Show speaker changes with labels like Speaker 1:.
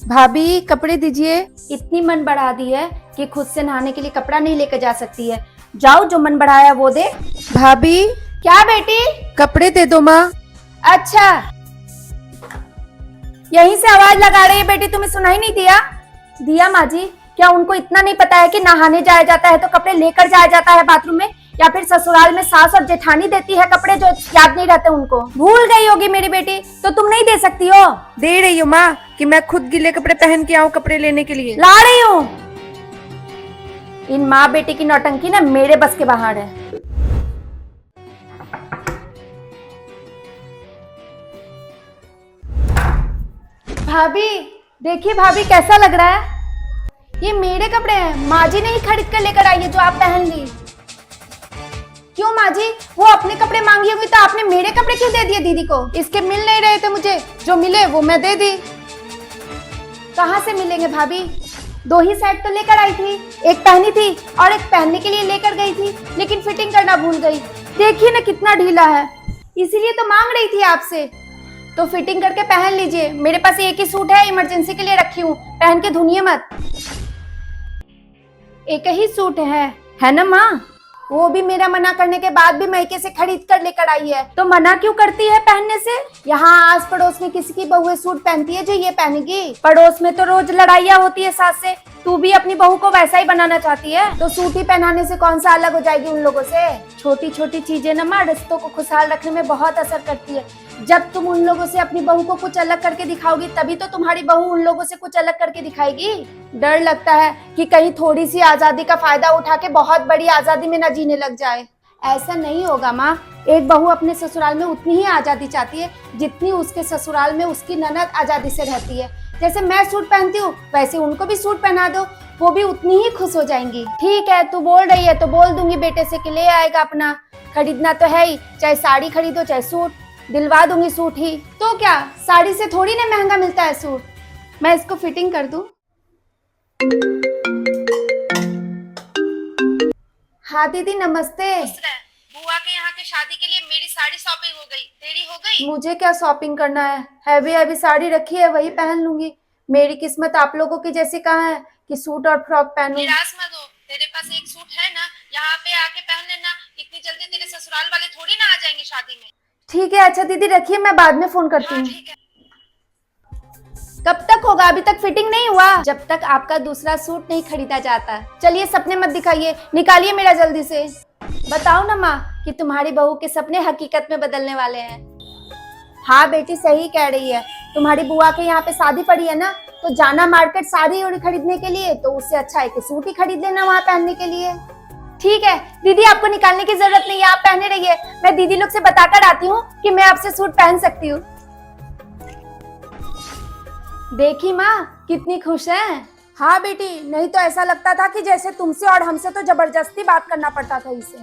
Speaker 1: भाभी कपड़े दीजिए।
Speaker 2: इतनी मन बढ़ा दी है कि खुद से नहाने के लिए कपड़ा नहीं लेकर जा सकती है। जाओ, जो मन बढ़ाया वो दे।
Speaker 1: भाभी
Speaker 2: क्या बेटी?
Speaker 1: कपड़े दे दो माँ।
Speaker 2: अच्छा, यहीं से आवाज लगा रही है बेटी, तुम्हें सुनाई नहीं दिया? दिया माँ जी। क्या उनको इतना नहीं पता है कि नहाने जाया जाता है तो कपड़े लेकर जाया जाता है बाथरूम में, या फिर ससुराल में सास और जेठानी देती है कपड़े जो याद नहीं रहते उनको? भूल गई होगी मेरी बेटी, तो तुम नहीं दे सकती हो?
Speaker 1: दे रही हूँ माँ कि मैं खुद गीले कपड़े पहन के आऊँ कपड़े लेने के लिए।
Speaker 2: ला रही हूँ। इन माँ बेटी की नौटंकी ना मेरे बस के बाहर है। भाभी देखिए, भाभी कैसा लग रहा है? ये मेरे कपड़े हैं, माँ जी ने ही खरीद कर लेकर आई है जो आप पहन ली। क्यों माँ जी? वो अपने कपड़े मांगी होगी तो आपने मेरे कपड़े क्यों दे दिए दीदी को? इसके मिल नहीं रहे थे मुझे, जो मिले वो मैं दे दी। कहाँ से मिलेंगे भाभी? 2 ही सेट तो लेकर आई थी, एक पहनी थी और एक पहनने के लिए लेकर गई थी, लेकिन फिटिंग करना भूल गई। देखिए ना कितना ढीला है, इसीलिए तो मांग रही थी आपसे। तो फिटिंग करके पहन लीजिए, मेरे पास एक ही सूट है, इमरजेंसी के लिए रखी हूँ, पहन के धुनिए मत। एक ही सूट है ना माँ? वो भी मेरा मना करने के बाद भी मायके से खरीद कर लेकर आई है, तो मना क्यों करती है पहनने से? यहाँ आस पड़ोस में किसी की बहू सूट पहनती है जो ये पहनेगी? पड़ोस में तो रोज लड़ाइयाँ होती है सास से, तू भी अपनी बहू को वैसा ही बनाना चाहती है, तो सूट ही पहनाने से कौन सा अलग हो जाएगी उन लोगों से? छोटी छोटी चीजें ना माँ रिश्तों को खुशहाल रखने में बहुत असर करती है। जब तुम उन लोगों से अपनी बहू को कुछ अलग करके दिखाओगी, तभी तो तुम्हारी बहू उन लोगों से कुछ अलग करके दिखाएगी। डर लगता है कि कहीं थोड़ी सी आजादी का फायदा उठा के बहुत बड़ी आजादी में न जीने लग जाए। ऐसा नहीं होगा माँ, एक बहू अपने ससुराल में उतनी ही आजादी चाहती है जितनी उसके ससुराल में उसकी ननद आजादी से रहती है। जैसे मैं सूट पहनती हूँ वैसे उनको भी सूट पहना दो, वो भी उतनी ही खुश हो जाएंगी। ठीक है, तू बोल रही है तो बोल दूंगी बेटे से कि ले आएगा अपना। खरीदना तो है ही, चाहे साड़ी खरीदो चाहे सूट, दिलवा दूंगी सूट ही। तो क्या, साड़ी से थोड़ी ना महंगा मिलता है सूट। मैं इसको फिटिंग कर दूं? हाँ दीदी नमस्ते।
Speaker 3: बुआ के यहाँ के शादी के लिए मेरी साड़ी शॉपिंग हो गई, तेरी हो गई?
Speaker 2: मुझे क्या शॉपिंग करना है, हैवी हैवी साड़ी रखी है वही पहन लूंगी। मेरी किस्मत आप लोगों की जैसी कहाँ है कि सूट और फ्रॉक पहनूं।
Speaker 3: निराश मत हो, तेरे पास एक सूट है ना, यहाँ पे आके पहन लेना। इतनी जल्दी तेरे ससुराल वाले थोड़ी ना आ जाएंगे शादी में।
Speaker 2: ठीक है, अच्छा दीदी रखिए, मैं बाद में फोन करती हूँ।
Speaker 3: ठीक है।
Speaker 2: कब तक होगा? अभी तक फिटिंग नहीं हुआ, जब तक आपका दूसरा सूट नहीं खरीदा जाता। चलिए सपने मत दिखाइए, निकालिए मेरा जल्दी से। बताओ ना माँ कि तुम्हारी बहू के सपने हकीकत में बदलने वाले हैं। हाँ बेटी सही कह रही है, तुम्हारी बुआ के यहाँ पे शादी पड़ी है ना, तो जाना मार्केट साड़ी और खरीदने के लिए, तो उससे अच्छा है कि सूट ही खरीद लेना वहाँ पहनने के लिए। ठीक है दीदी, आपको निकालने की जरूरत नहीं है, आप पहने रहिए। मैं दीदी लोग से बताकर आती हूँ कि मैं आपसे सूट पहन सकती हूँ। देखी माँ कितनी खुश है। हाँ बेटी, नहीं तो ऐसा लगता था कि जैसे तुमसे और हमसे तो जबरदस्ती बात करना पड़ता था इसे।